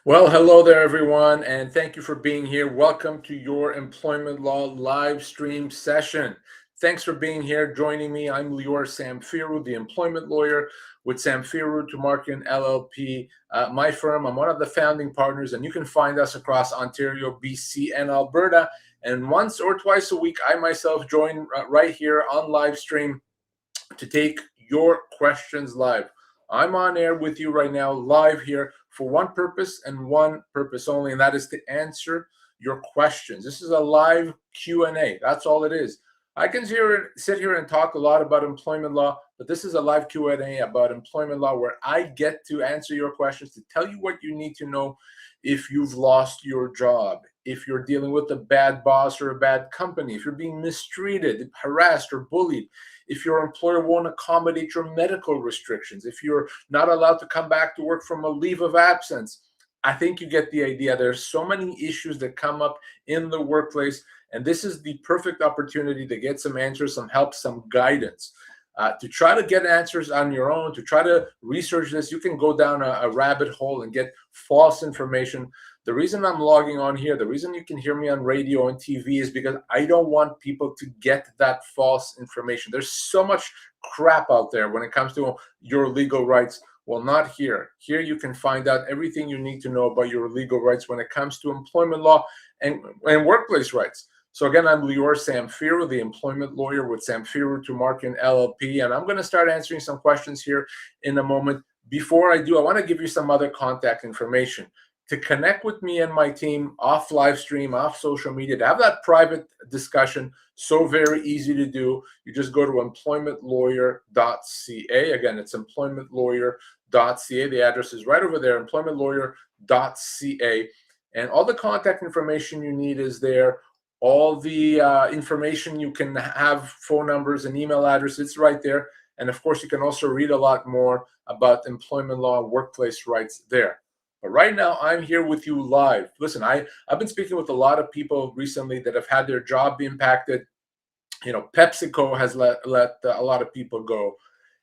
Well, hello there, everyone, and thank you for being here. Welcome to your employment law live stream session. Thanks for being here, joining me. I'm Lior Samfiru, the employment lawyer with Samfiru, Tumarkin, LLP, my firm. I'm one of the founding partners, and you can find us across Ontario, BC, and Alberta. And once or twice a week, I myself join right here on live stream to take your questions live. I'm on air with you right now, live here, for one purpose and one purpose only, and that is to answer your questions. This is a live Q&A. That's all it is. I can sit here and talk a lot about employment law, but this is a live Q&A about employment law where I get to answer your questions, to tell you what you need to know if you've lost your job, if you're dealing with a bad boss or a bad company, if you're being mistreated, harassed, or bullied, if your employer won't accommodate your medical restrictions, if you're not allowed to come back to work from a leave of absence. I think you get the idea. There's so many issues that come up in the workplace, and this is the perfect opportunity to get some answers, some help, some guidance. To try to get answers on your own, to try to research this, you can go down a rabbit hole and get false information. The reason I'm logging on here, the reason you can hear me on radio and TV is because I don't want people to get that false information. There's so much crap out there when it comes to your legal rights. Well, not here. Here you can find out everything you need to know about your legal rights when it comes to employment law and workplace rights. So again, I'm Lior Samfiru, the employment lawyer with Samfiru Tumarkin LLP, and I'm going to start answering some questions here in a moment. Before I do, I want to give you some other contact information. To connect with me and my team off live stream, off social media, to have that private discussion, so very easy to do. You just go to employmentlawyer.ca. Again, it's employmentlawyer.ca. The address is right over there, employmentlawyer.ca. And all the contact information you need is there. All the information you can have, phone numbers and email addresses, it's right there. And of course, you can also read a lot more about employment law and workplace rights there. But right now, I'm here with you live. Listen, I've been speaking with a lot of people recently that have had their job impacted. You know, PepsiCo has let a lot of people go,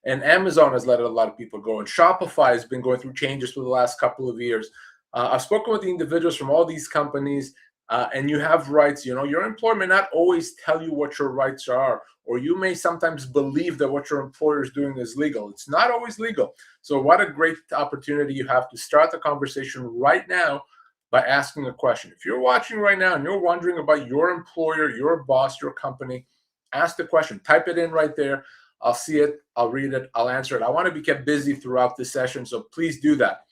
and Amazon has let a lot of people go, and Shopify has been going through changes for the last couple of years. I've spoken with the individuals from all these companies, and you have rights. You know, your employer may not always tell you what your rights are, or you may sometimes believe that what your employer is doing is legal. It's not always legal. So what a great opportunity you have to start the conversation right now by asking a question. If you're watching right now and you're wondering about your employer, your boss, your company, ask the question. Type it in right there. I'll see it. I'll read it. I'll answer it. I want to be kept busy throughout this session, so please do that.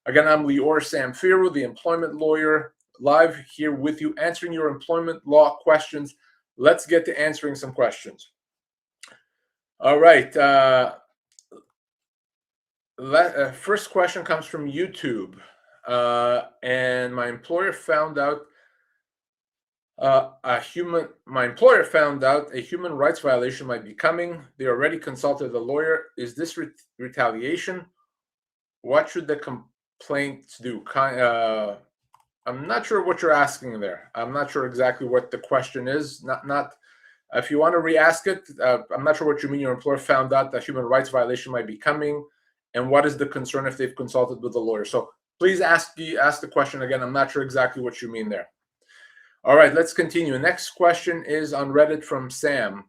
Again, I'm Lior Samfiru, the employment lawyer, live here with you, answering your employment law questions. Let's get to answering some questions. All right. First question comes from YouTube. And my employer found out a human rights violation might be coming. They already consulted the lawyer. Is this retaliation? What should the complaints do? I'm not sure what you're asking there. I'm not sure exactly what the question is. Not. If you want to re-ask it, I'm not sure what you mean. Your employer found out that human rights violation might be coming, and what is the concern if they've consulted with the lawyer? So please ask the question again. I'm not sure exactly what you mean there. All right, let's continue. Next question is on Reddit from Sam.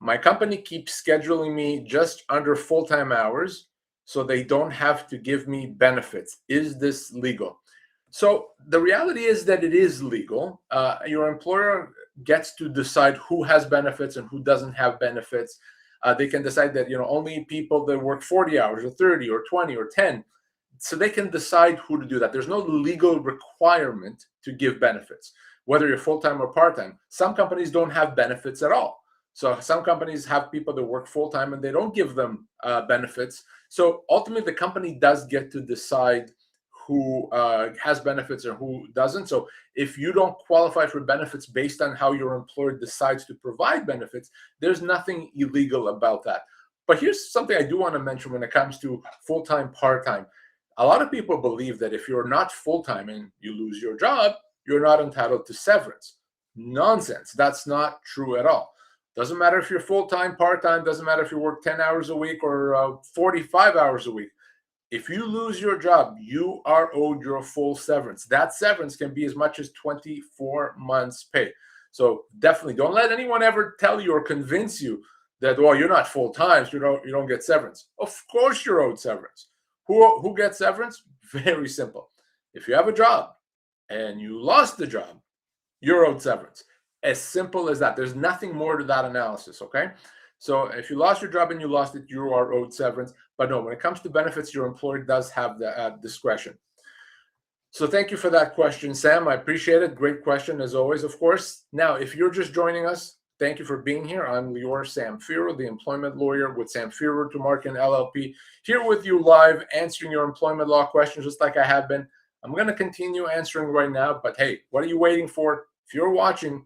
My company keeps scheduling me just under full-time hours, so they don't have to give me benefits. Is this legal? So the reality is that it is legal. Your employer gets to decide who has benefits and who doesn't have benefits. They can decide that only people that work 40 hours or 30 or 20 or 10. So they can decide who to do that. There's no legal requirement to give benefits, whether you're full-time or part-time. Some companies don't have benefits at all. So some companies have people that work full-time and they don't give them benefits. So ultimately, the company does get to decide who has benefits and who doesn't. So if you don't qualify for benefits based on how your employer decides to provide benefits, there's nothing illegal about that. But here's something I do want to mention when it comes to full-time, part-time. A lot of people believe that if you're not full-time and you lose your job, you're not entitled to severance. Nonsense. That's not true at all. Doesn't matter if you're full-time, part-time, doesn't matter if you work 10 hours a week or 45 hours a week. if you lose your job, you are owed your full severance. That severance can be as much as 24 months pay. So definitely don't let anyone ever tell you or convince you that, well, you're not full-time, so you don't get severance. Of course you're owed severance. Who gets severance? Very simple. If you have a job and you lost the job, you're owed severance. As simple as that. There's nothing more to that analysis, okay? So if you lost your job and you lost it, you are owed severance. But no, when it comes to benefits, your employer does have the discretion. So thank you for that question, Sam. I appreciate it. Great question, as always, of course. Now, if you're just joining us, thank you for being here. I'm Lior Samfiru, the employment lawyer with Samfiru, Tumarkin, LLP, here with you live, answering your employment law questions just like I have been. I'm going to continue answering right now, but hey, what are you waiting for? If you're watching,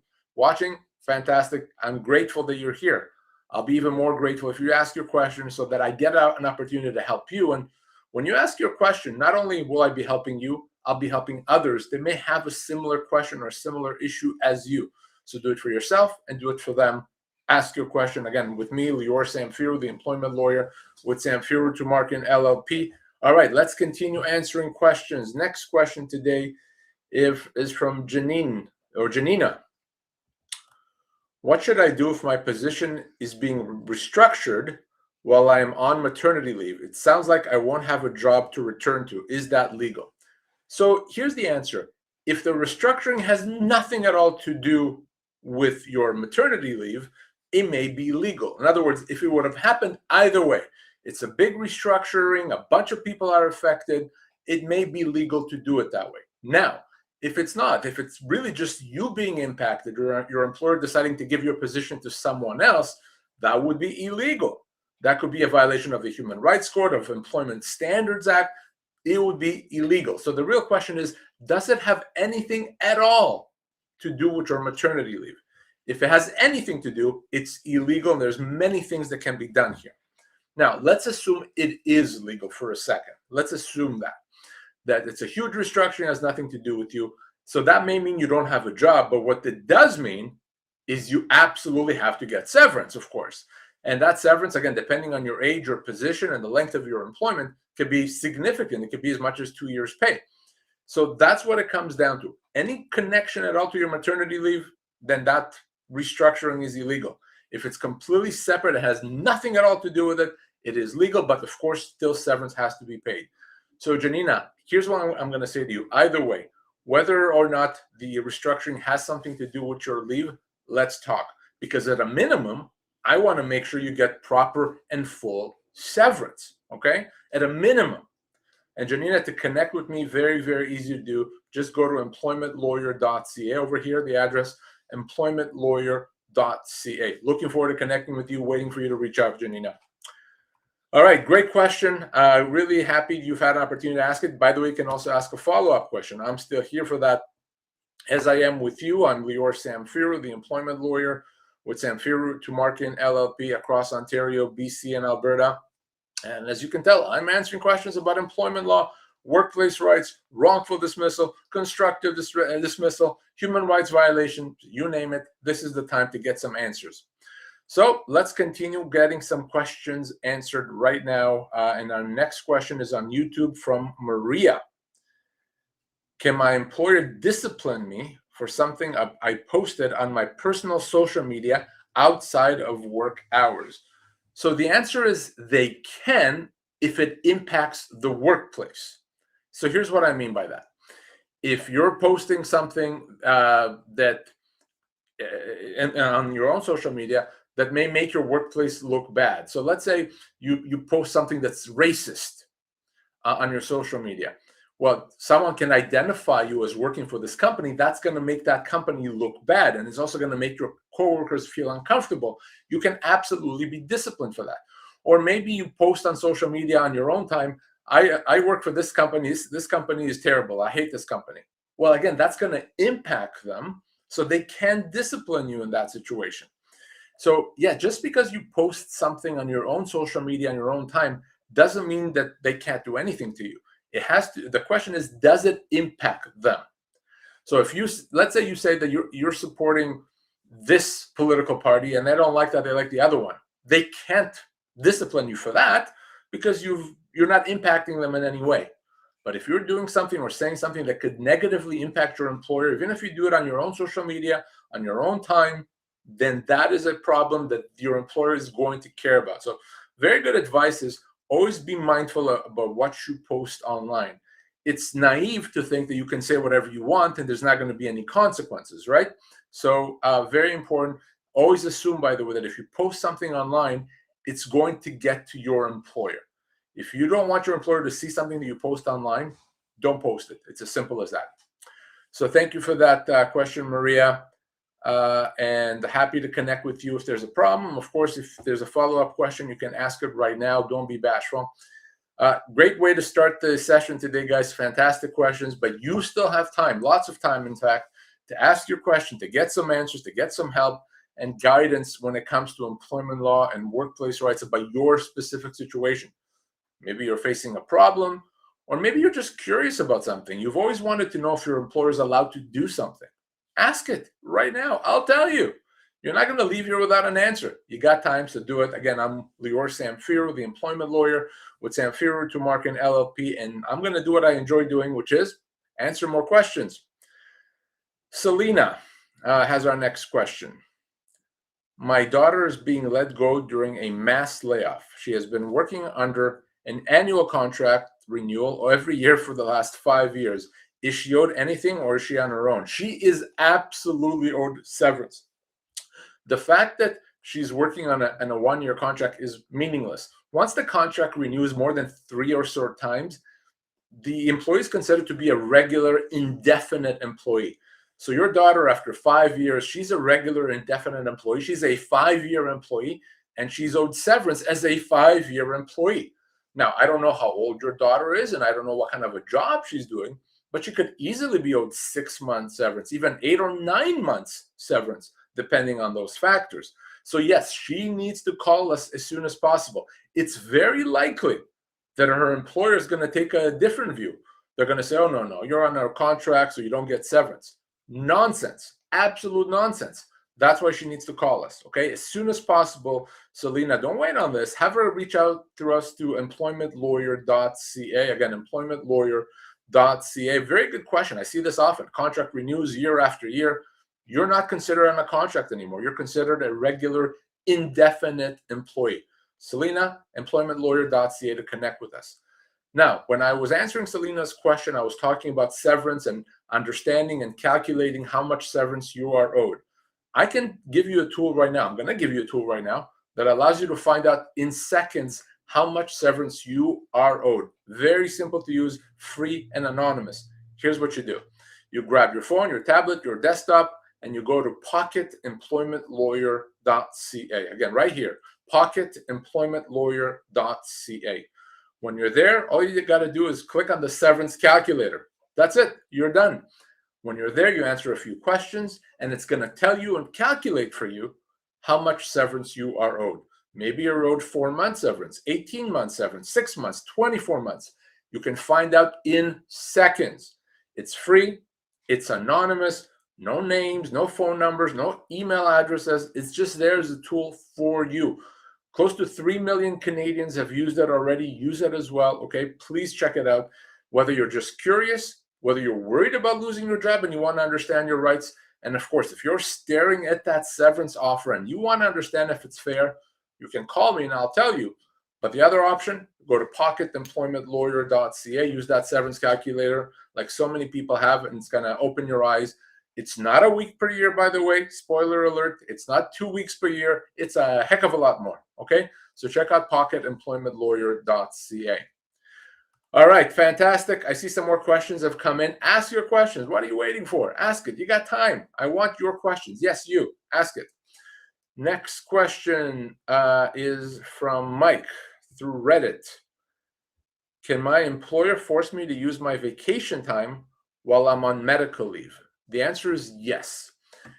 fantastic. I'm grateful that you're here. I'll be even more grateful if you ask your question so that I get an opportunity to help you. And when you ask your question, not only will I be helping you, I'll be helping others that may have a similar question or a similar issue as you. So do it for yourself and do it for them. Ask your question, again, with me, Lior Samfiru, the employment lawyer with Samfiru Tumarkin, LLP. All right, let's continue answering questions. Next question today is from Janina. What should I do if my position is being restructured while I am on maternity leave? It sounds like I won't have a job to return to. Is that legal? So here's the answer. If the restructuring has nothing at all to do with your maternity leave, it may be legal. In other words, if it would have happened either way, it's a big restructuring, a bunch of people are affected, it may be legal to do it that way. Now, if it's not, if it's really just you being impacted or your employer deciding to give your position to someone else, that would be illegal. That could be a violation of the Human Rights Court, of Employment Standards Act. It would be illegal. So the real question is, does it have anything at all to do with your maternity leave? If it has anything to do, it's illegal, and there's many things that can be done here. Now, let's assume it is legal for a second. Let's assume that it's a huge restructuring, has nothing to do with you. So that may mean you don't have a job, but what it does mean is you absolutely have to get severance, of course. And that severance, again, depending on your age or position and the length of your employment, could be significant. It could be as much as 2 years' pay. So that's what it comes down to. Any connection at all to your maternity leave, then that restructuring is illegal. If it's completely separate, it has nothing at all to do with it, it is legal, but of course, still severance has to be paid. So Janina, here's what I'm going to say to you. Either way, whether or not the restructuring has something to do with your leave, let's talk. Because at a minimum, I want to make sure you get proper and full severance, okay? At a minimum. And Janina, to connect with me, very, very easy to do. Just go to employmentlawyer.ca. Over here, the address, employmentlawyer.ca. Looking forward to connecting with you, waiting for you to reach out, Janina. All right, great question. Really happy you've had an opportunity to ask it. By the way, you can also ask a follow-up question. I'm still here for that, as I am with you. I'm Lior Samfiru, the employment lawyer with Samfiru Tumarkin, LLP, across Ontario, BC, and Alberta. And as you can tell, I'm answering questions about employment law, workplace rights, wrongful dismissal, constructive dismissal, human rights violation, you name it. This is the time to get some answers. So let's continue getting some questions answered right now. And our next question is on YouTube from Maria. Can my employer discipline me for something I posted on my personal social media outside of work hours? So the answer is they can if it impacts the workplace. So here's what I mean by that. If you're posting something that on your own social media that may make your workplace look bad. So let's say you post something that's racist on your social media. Well, someone can identify you as working for this company. That's going to make that company look bad. And it's also going to make your coworkers feel uncomfortable. You can absolutely be disciplined for that. Or maybe you post on social media on your own time, I work for this company. This company is terrible. I hate this company. Well, again, that's going to impact them. So they can discipline you in that situation. So yeah, just because you post something on your own social media on your own time doesn't mean that they can't do anything to you. It has to. The question is, does it impact them? So if let's say you say that you're supporting this political party and they don't like that, they like the other one. They can't discipline you for that because you've you're not impacting them in any way. But if you're doing something or saying something that could negatively impact your employer, even if you do it on your own social media, on your own time, then that is a problem that your employer is going to care about. So very good advice is always be mindful about what you post online. It's naive to think that you can say whatever you want and there's not going to be any consequences, right? So very important. Always assume, by the way, that if you post something online, it's going to get to your employer. If you don't want your employer to see something that you post online, don't post it. It's as simple as that. So thank you for that question, Maria. And happy to connect with you if there's a problem. Of course, if there's a follow-up question, you can ask it right now. Don't be bashful. Great way to start the session today, guys. Fantastic questions, but you still have time, lots of time, in fact, to ask your question, to get some answers, to get some help and guidance when it comes to employment law and workplace rights about your specific situation. Maybe you're facing a problem, or maybe you're just curious about something. You've always wanted to know if your employer is allowed to do something. Ask it right now. I'll tell you. You're not going to leave here without an answer. You got time to do it. Again, I'm Lior Samfiru, the employment lawyer with Samfiru, Tumarkin, LLP, and I'm going to do what I enjoy doing, which is answer more questions. Selena has our next question. My daughter is being let go during a mass layoff. She has been working under an annual contract renewal every year for the last 5 years. Is she owed anything, or is she on her own? She is absolutely owed severance. The fact that she's working on a 1-year contract is meaningless. Once the contract renews more than 3 or so times, the employee is considered to be a regular indefinite employee. So your daughter, after 5 years, she's a regular indefinite employee. She's a 5-year employee, and she's owed severance as a 5-year employee. Now, I don't know how old your daughter is, and I don't know what kind of a job she's doing, but she could easily be owed 6 months severance, even 8 or 9 months severance, depending on those factors. So yes, she needs to call us as soon as possible. It's very likely that her employer is going to take a different view. They're going to say, oh, no, you're on a contract, so you don't get severance. Nonsense, absolute nonsense. That's why she needs to call us, okay? As soon as possible. Selena, don't wait on this. Have her reach out through us to employmentlawyer.ca. Again, employmentlawyer.ca. Very good question. I see this often. Contract renews year after year. You're not considered on a contract anymore. You're considered a regular indefinite employee. Selena, employmentlawyer.ca to connect with us. Now, when I was answering Selena's question, I was talking about severance and understanding and calculating how much severance you are owed. I can give you a tool right now. I'm going to give you a tool right now that allows you to find out in seconds how much severance you are owed. Very simple to use, free and anonymous. Here's what you do. You grab your phone, your tablet, your desktop, and you go to pocketemploymentlawyer.ca. Again, right here, pocketemploymentlawyer.ca. When you're there, all you got to do is click on the severance calculator. That's it. You're done. When you're there, you answer a few questions, and it's going to tell you and calculate for you how much severance you are owed. Maybe you're owed 4 months severance, 18 months severance, 6 months, 24 months. You can find out in seconds. It's free. It's anonymous. No names, no phone numbers, no email addresses. It's just there as a tool for you. Close to 3 million Canadians have used it already. Use it as well, okay? Please check it out. Whether you're just curious, whether you're worried about losing your job and you want to understand your rights, and of course, if you're staring at that severance offer and you want to understand if it's fair, you can call me and I'll tell you. But the other option, go to pocketemploymentlawyer.ca, use that severance calculator like so many people have, and it's going to open your eyes. It's not a week per year, by the way. Spoiler alert. It's not 2 weeks per year. It's a heck of a lot more, okay? So check out pocketemploymentlawyer.ca. All right, fantastic. I see some more questions have come in. Ask your questions. What are you waiting for? Ask it. You got time. I want your questions. Yes, you. Ask it. Next question is from Mike through Reddit. Can my employer force me to use my vacation time while I'm on medical leave? The answer is yes.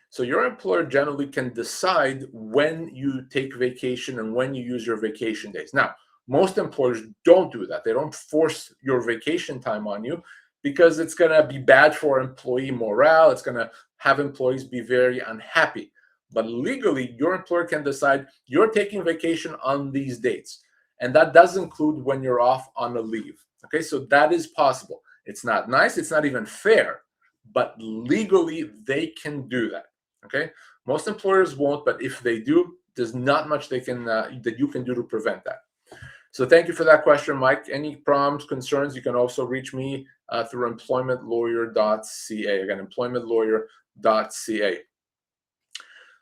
So your employer generally can decide when you take vacation and when you use your vacation days. Now, most employers don't do that. They don't force your vacation time on you because it's going to be bad for employee morale. It's going to have employees be very unhappy. But legally, your employer can decide you're taking vacation on these dates. And that does include when you're off on a leave. Okay, so that is possible. It's not nice, it's not even fair, but legally they can do that. Okay, most employers won't, but if they do, there's not much they can that you can do to prevent that. So thank you for that question, Mike. Any problems, concerns, you can also reach me through employmentlawyer.ca. Again, employmentlawyer.ca.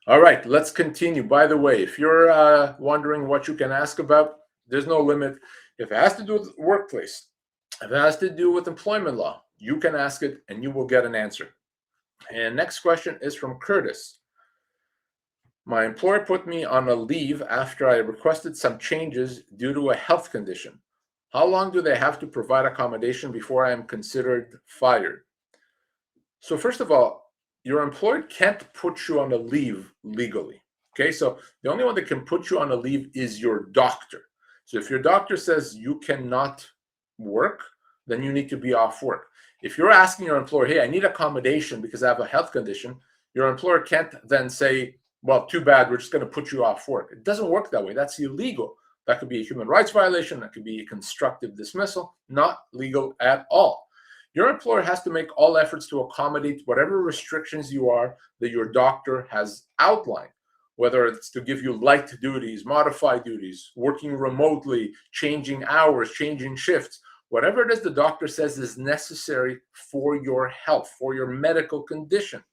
All right, let's continue. By the way, if you're wondering what you can ask about, there's no limit. If it has to do with workplace, if it has to do with employment law, you can ask it and you will get an answer. And next question is from Curtis. My employer put me on a leave after I requested some changes due to a health condition. How long do they have to provide accommodation before I am considered fired? So first of all, your employer can't put you on a leave legally. Okay, so the only one that can put you on a leave is your doctor. So if your doctor says you cannot work, then you need to be off work. If you're asking your employer, hey, I need accommodation because I have a health condition, your employer can't then say, well, too bad, we're just going to put you off work. It doesn't work that way. That's illegal. That could be a human rights violation. That could be a constructive dismissal. Not legal at all. Your employer has to make all efforts to accommodate whatever restrictions you are that your doctor has outlined, whether it's to give you light duties, modified duties, working remotely, changing hours, changing shifts, whatever it is the doctor says is necessary for your health, for your medical condition.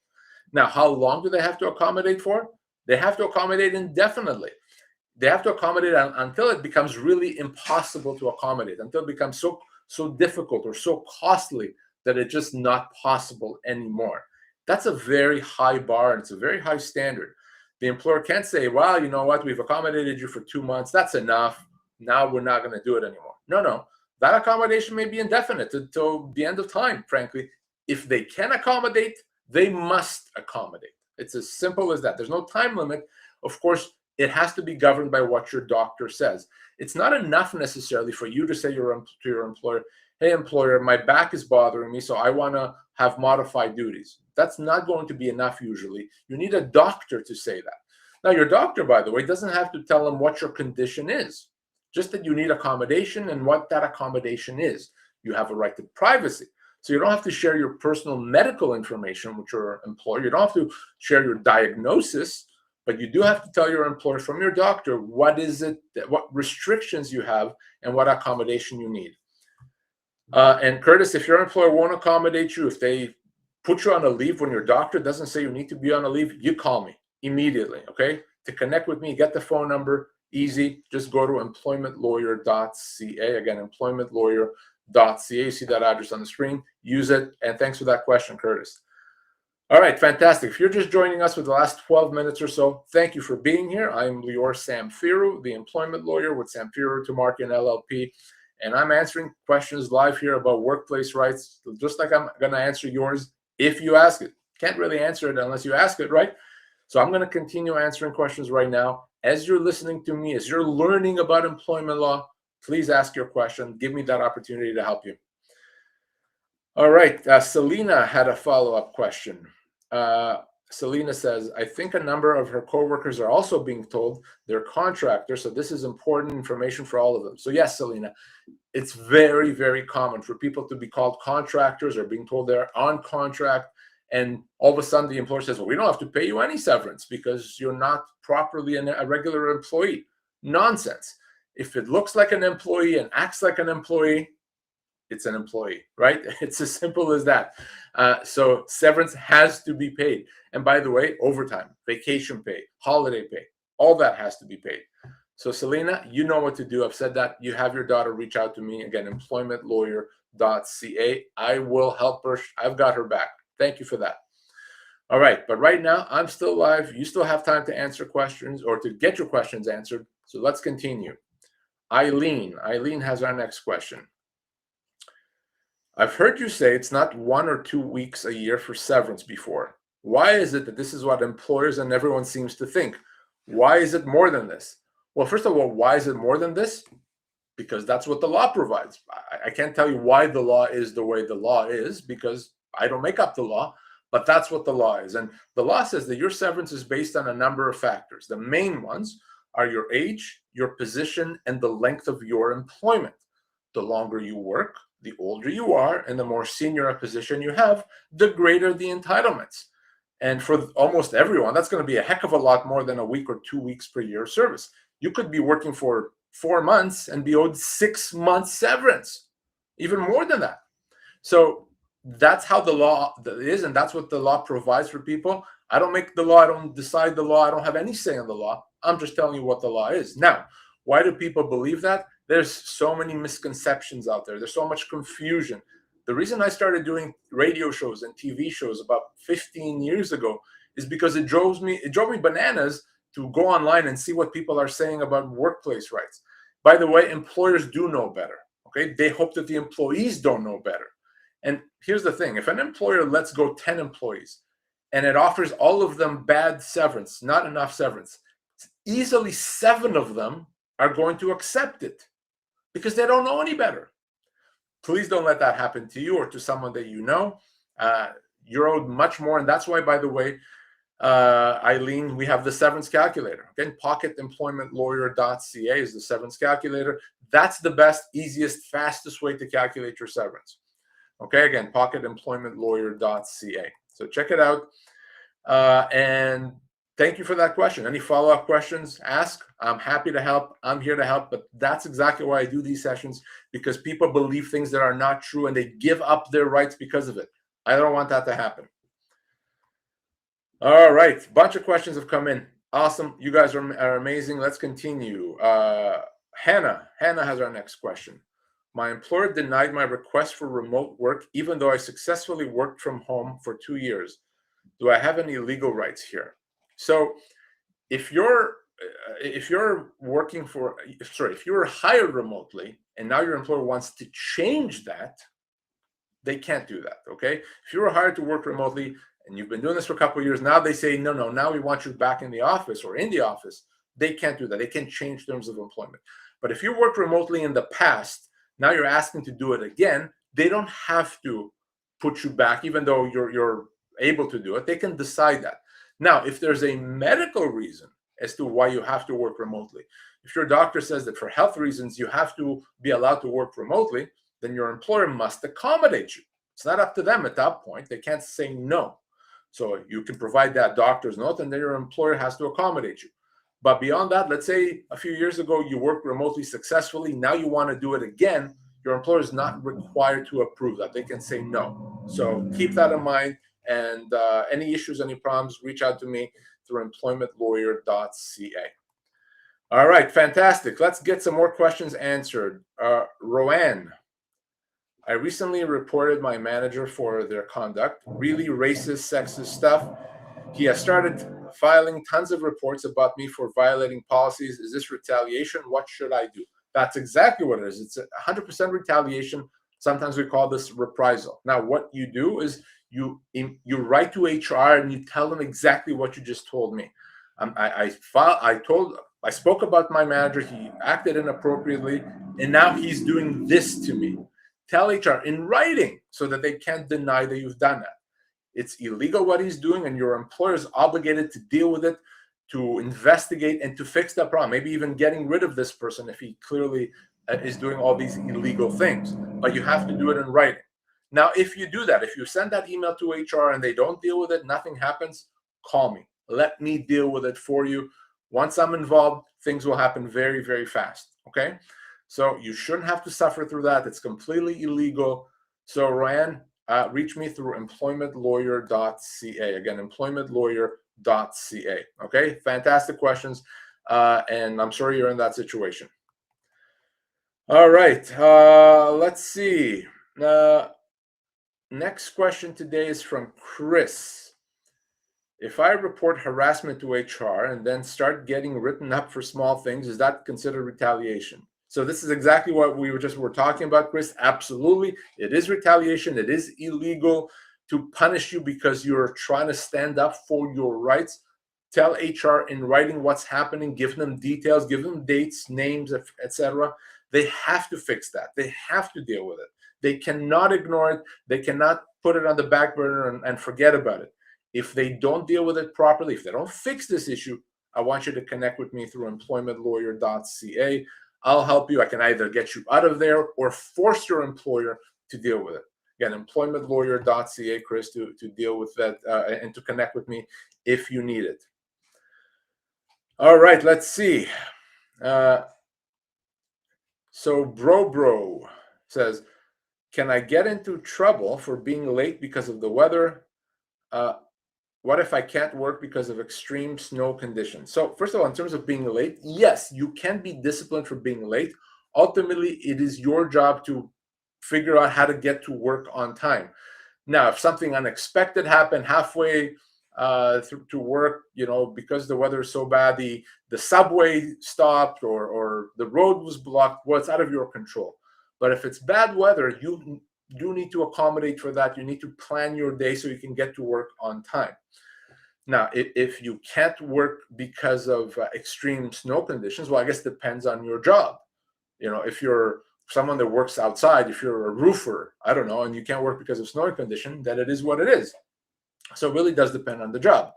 Now, how long do they have to accommodate for? They have to accommodate indefinitely. They have to accommodate until it becomes really impossible to accommodate, until it becomes so difficult or so costly that it's just not possible anymore. That's a very high bar, and it's a very high standard. The employer can't say, well, you know what, we've accommodated you for 2 months. That's enough. Now we're not going to do it anymore. No. That accommodation may be indefinite until the end of time, frankly. If they can accommodate, they must accommodate. It's as simple as that. There's no time limit. Of course, it has to be governed by what your doctor says. It's not enough necessarily for you to say to your employer, hey, employer, my back is bothering me, so I want to have modified duties. That's not going to be enough usually. You need a doctor to say that. Now, your doctor, by the way, doesn't have to tell them what your condition is, just that you need accommodation and what that accommodation is. You have a right to privacy. So you don't have to share your personal medical information with your employer. You don't have to share your diagnosis, but you do have to tell your employer from your doctor what restrictions you have and what accommodation you need. And Curtis, if your employer won't accommodate you, if they put you on a leave when your doctor doesn't say you need to be on a leave, you call me immediately, okay? To connect with me, get the phone number, easy. Just go to employmentlawyer.ca. Again, employmentlawyer.ca. You see that address on the screen. Use it. And thanks for that question, Curtis. All right, fantastic. If you're just joining us for the last 12 minutes or so, thank you for being here. I'm Lior Samfiru, the employment lawyer with Samfiru, Tumarkin, LLP, and I'm answering questions live here about workplace rights, just like I'm going to answer yours if you ask it. Can't really answer it unless you ask it, right? So I'm going to continue answering questions right now. As you're listening to me, as you're learning about employment law, please ask your question. Give me that opportunity to help you. All right, Selena had a follow-up question. Selena says, I think a number of her coworkers are also being told they're contractors, so this is important information for all of them. So yes, Selena, it's very, very common for people to be called contractors or being told they're on contract, and all of a sudden the employer says, well, we don't have to pay you any severance because you're not properly a regular employee. Nonsense. If it looks like an employee and acts like an employee, it's an employee, right? It's as simple as that. So severance has to be paid. And by the way, overtime, vacation pay, holiday pay, all that has to be paid. So Selena, you know what to do. I've said that. You have your daughter reach out to me. Again, employmentlawyer.ca. I will help her. I've got her back. Thank you for that. All right. But right now, I'm still live. You still have time to answer questions or to get your questions answered. So let's continue. Eileen has our next question. I've heard you say it's not 1 or 2 weeks a year for severance before. Why is it that this is what employers and everyone seems to think? Why is it more than this? Well, first of all, why is it more than this? Because that's what the law provides. I can't tell you why the law is the way the law is because I don't make up the law, but that's what the law is. And the law says that your severance is based on a number of factors. The main ones are your age, your position, and the length of your employment. The longer you work, the older you are, and the more senior a position you have, the greater the entitlements. And for almost everyone, that's going to be a heck of a lot more than a week or 2 weeks per year of service. You could be working for 4 months and be owed 6 months severance, even more than that. So that's how the law is, and that's what the law provides for people. I don't make the law. I don't decide the law. I don't have any say in the law. I'm just telling you what the law is. Now, why do people believe that? There's so many misconceptions out there. There's so much confusion. The reason I started doing radio shows and TV shows about 15 years ago is because it drove me bananas to go online and see what people are saying about workplace rights. By the way, employers do know better. Okay, they hope that the employees don't know better. And here's the thing: if an employer lets go 10 employees and it offers all of them bad severance, not enough severance, easily 7 of them are going to accept it because they don't know any better. Please don't let that happen to you or to someone that you know. You're owed much more. And that's why, by the way, Eileen, we have the severance calculator. Again, pocketemploymentlawyer.ca is the severance calculator. That's the best, easiest, fastest way to calculate your severance. Okay, again, pocketemploymentlawyer.ca. So check it out. And thank you for that question. Any follow-up questions, ask. I'm happy to help. I'm here to help. But that's exactly why I do these sessions, because people believe things that are not true and they give up their rights because of it. I don't want that to happen. All right. A bunch of questions have come in. Awesome. You guys are amazing. Let's continue. Hannah has our next question. My employer denied my request for remote work, even though I successfully worked from home for 2 years. Do I have any legal rights here? So if you're hired remotely and now your employer wants to change that, they can't do that. Okay. If you were hired to work remotely and you've been doing this for a couple of years, now they say, no, now we want you back in the office or in the office. They can't do that. They can't change terms of employment. But if you worked remotely in the past, now you're asking to do it again, they don't have to put you back, even though you're able to do it. They can decide that. Now, if there's a medical reason as to why you have to work remotely, if your doctor says that for health reasons you have to be allowed to work remotely, then your employer must accommodate you. It's not up to them at that point. They can't say no. So you can provide that doctor's note, and then your employer has to accommodate you. But beyond that, let's say a few years ago you worked remotely successfully. Now you want to do it again. Your employer is not required to approve that. They can say no. So keep that in mind. And any issues, any problems, reach out to me through employmentlawyer.ca. All right, fantastic. Let's get some more questions answered. Roanne, I recently reported my manager for their conduct, really racist, sexist stuff. He has started filing tons of reports about me for violating policies. Is this retaliation? What should I do? That's exactly what it is. It's 100% retaliation. Sometimes we call this reprisal. Now, what you do is you write to HR and you tell them exactly what you just told me. I spoke about my manager. He acted inappropriately, and now he's doing this to me. Tell HR in writing so that they can't deny that you've done that. It's illegal what he's doing, and your employer is obligated to deal with it, to investigate, and to fix that problem. Maybe even getting rid of this person if he clearly is doing all these illegal things. But you have to do it in writing. Now, if you do that, if you send that email to HR and they don't deal with it, nothing happens, call me. Let me deal with it for you. Once I'm involved, things will happen very, very fast. Okay? So you shouldn't have to suffer through that. It's completely illegal. So, Ryan, reach me through employmentlawyer.ca. Again, employmentlawyer.ca. Okay? Fantastic questions. And I'm sorry you're in that situation. All right. Let's see. Next question today is from Chris. If I report harassment to HR and then start getting written up for small things, is that considered retaliation? So this is exactly what we were talking about, Chris. Absolutely. It is retaliation. It is illegal to punish you because you're trying to stand up for your rights. Tell HR in writing what's happening, give them details, give them dates, names, etc. They have to fix that. They have to deal with it. They cannot ignore it. They cannot put it on the back burner and forget about it. If they don't deal with it properly, if they don't fix this issue, I want you to connect with me through employmentlawyer.ca. I'll help you. I can either get you out of there or force your employer to deal with it. Again, employmentlawyer.ca, Chris, to deal with that and to connect with me if you need it. All right, let's see. So Bro says, can I get into trouble for being late because of the weather? What if I can't work because of extreme snow conditions? So first of all, in terms of being late, yes, you can be disciplined for being late. Ultimately, it is your job to figure out how to get to work on time. Now, if something unexpected happened halfway to work, because the weather is so bad, the subway stopped or the road was blocked, well, it's out of your control. But if it's bad weather, you need to accommodate for that. You need to plan your day so you can get to work on time. Now, if you can't work because of extreme snow conditions, well, I guess it depends on your job. If you're someone that works outside, if you're a roofer, I don't know, and you can't work because of snowy condition, then it is what it is. So it really does depend on the job.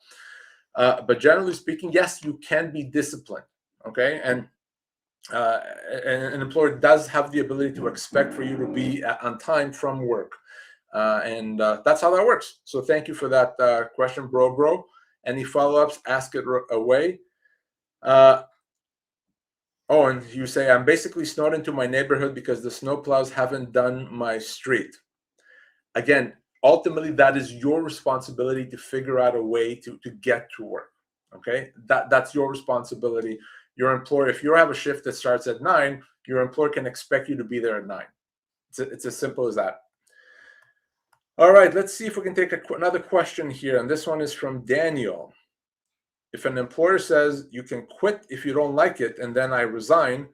But generally speaking, yes, you can be disciplined, okay? And an employer does have the ability to expect for you to be on time from work. And that's how that works. So thank you for that question, bro. Any follow-ups, ask it away. Oh, and you say, I'm basically snowed into my neighborhood because the snowplows haven't done my street. Again, ultimately, that is your responsibility to figure out a way to get to work, okay? That's your responsibility. Your employer, if you have a shift that starts at 9, your employer can expect you to be there at 9. It's as simple as that. All right, let's see if we can take another question here. And this one is from Daniel. If an employer says you can quit if you don't like it and then I resign,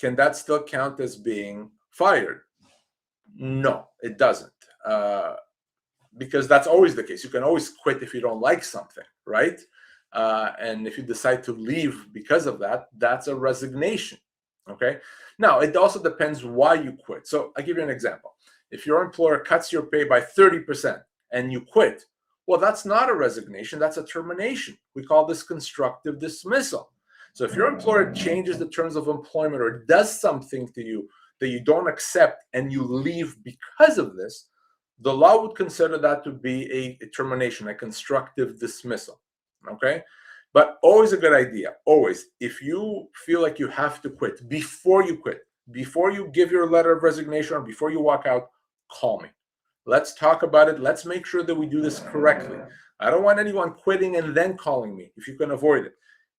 can that still count as being fired? No, it doesn't. Because that's always the case. You can always quit if you don't like something, right? And if you decide to leave because of that, that's a resignation, okay? Now, it also depends why you quit. So I'll give you an example. If your employer cuts your pay by 30% and you quit, well, that's not a resignation, that's a termination. We call this constructive dismissal. So if your employer changes the terms of employment or does something to you that you don't accept and you leave because of this, the law would consider that to be a termination, a constructive dismissal, okay? But always a good idea, always, if you feel like you have to quit, before you give your letter of resignation or before you walk out, call me. Let's talk about it. Let's make sure that we do this correctly. I don't want anyone quitting and then calling me if you can avoid it.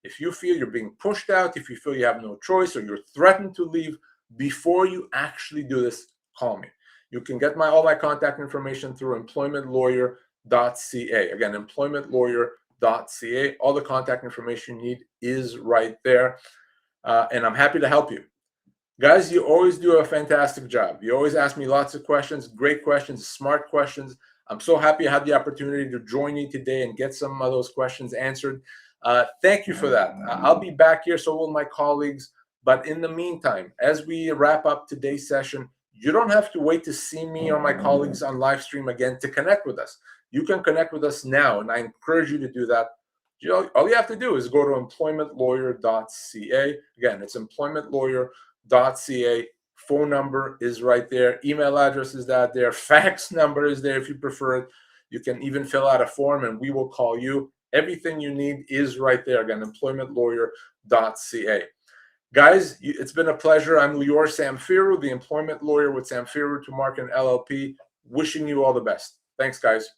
If you feel you're being pushed out, if you feel you have no choice or you're threatened to leave, before you actually do this, call me. You can get all my contact information through employmentlawyer.ca. Again, employmentlawyer.ca. All the contact information you need is right there. And I'm happy to help you. Guys, you always do a fantastic job. You always ask me lots of questions, great questions, smart questions. I'm so happy I had the opportunity to join you today and get some of those questions answered. Thank you for that. I'll be back here, so will my colleagues. But in the meantime, as we wrap up today's session, you don't have to wait to see me or my colleagues on live stream again to connect with us. You can connect with us now, and I encourage you to do that. All you have to do is go to employmentlawyer.ca. Again, it's employmentlawyer.ca. Phone number is right there. Email address is that there. Fax number is there if you prefer it. You can even fill out a form and we will call you. Everything you need is right there. Again, employmentlawyer.ca. Guys, it's been a pleasure. I'm Lior Samfiru, the employment lawyer with Samfiru, Tumarkin LLP. Wishing you all the best. Thanks, guys.